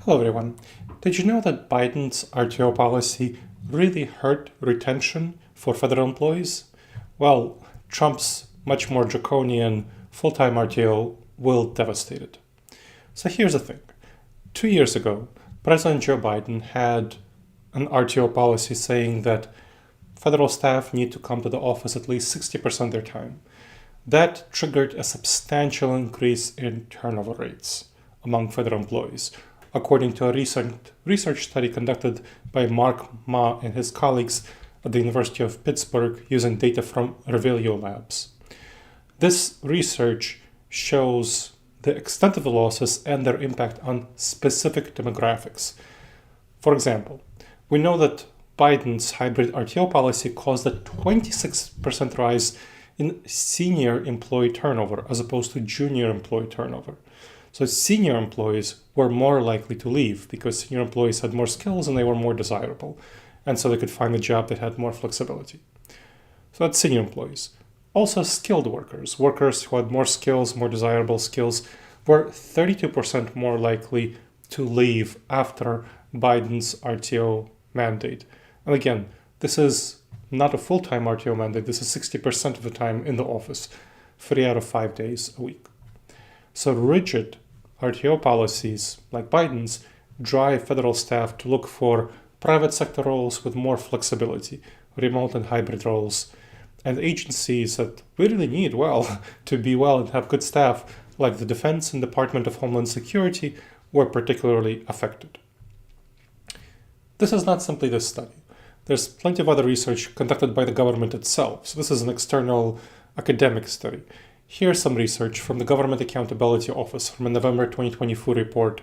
Hello everyone. Did you know that Biden's RTO policy really hurt retention for federal employees? Well, Trump's much more draconian full-time RTO will devastate it. So here's the thing. 2 years ago, President Joe Biden had an RTO policy saying that federal staff need to come to the office at least 60% of their time. That triggered a substantial increase in turnover rates among federal employees, according to a recent research study conducted by Mark Ma and his colleagues at the University of Pittsburgh using data from Revelio Labs. This research shows the extent of the losses and their impact on specific demographics. For example, we know that Biden's hybrid RTO policy caused a 26% rise in senior employee turnover as opposed to junior employee turnover. So senior employees were more likely to leave because senior employees had more skills and they were more desirable. And so they could find a job that had more flexibility. So that's senior employees. Also skilled workers, workers who had more skills, more desirable skills, were 32% more likely to leave after Biden's RTO mandate. And again, this is not a full-time RTO mandate. This is 60% of the time in the office, 3 out of 5 days a week. So rigid RTO policies like Biden's drive federal staff to look for private sector roles with more flexibility, remote and hybrid roles, and agencies that we really need to be well and have good staff, like the Defense and Department of Homeland Security, were particularly affected. This is not simply this study. There's plenty of other research conducted by the government itself. So this is an external academic study. Here's some research from the Government Accountability Office from a November 2024 report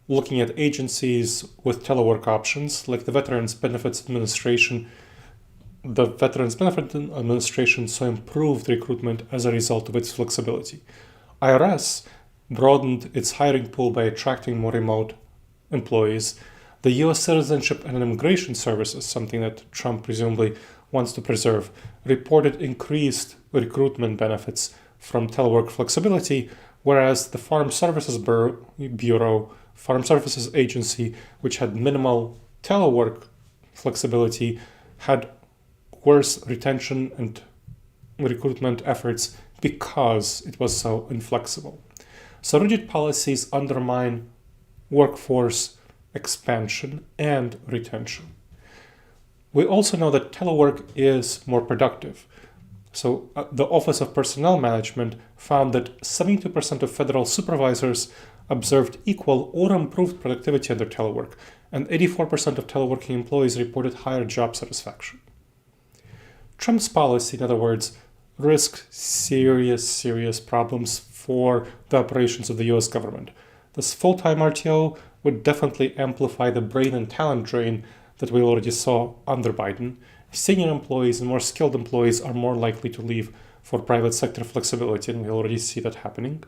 looking at agencies with telework options like the Veterans Benefits Administration. The Veterans Benefits Administration saw improved recruitment as a result of its flexibility. IRS broadened its hiring pool by attracting more remote employees. The U.S. Citizenship and Immigration Services, something that Trump presumably wants to preserve, reported increased recruitment benefits from telework flexibility, whereas the Farm Services Bureau, Farm Services Agency, which had minimal telework flexibility, had worse retention and recruitment efforts because it was so inflexible. So rigid policies undermine workforce expansion and retention. We also know that telework is more productive. So the Office of Personnel Management found that 72% of federal supervisors observed equal or improved productivity under telework, and 84% of teleworking employees reported higher job satisfaction. Trump's policy, in other words, risks serious problems for the operations of the US government. This full-time RTO would definitely amplify the brain and talent drain that we already saw under Biden. Senior employees and more skilled employees are more likely to leave for private sector flexibility, and we already see that happening.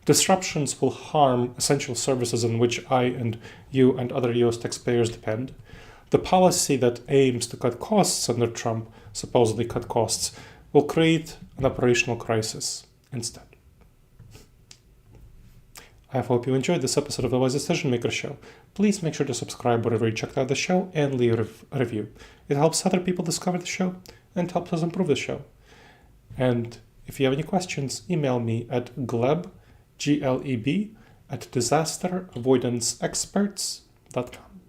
Disruptions will harm essential services on which I and you and other US taxpayers depend. The policy that aims to cut costs under Trump, supposedly cut costs, will create an operational crisis instead. I hope you enjoyed this episode of the Wise Decision Maker Show. Please make sure to subscribe wherever you checked out the show and leave a review. It helps other people discover the show and helps us improve the show. And if you have any questions, email me at gleb, Gleb, @disasteravoidanceexperts.com.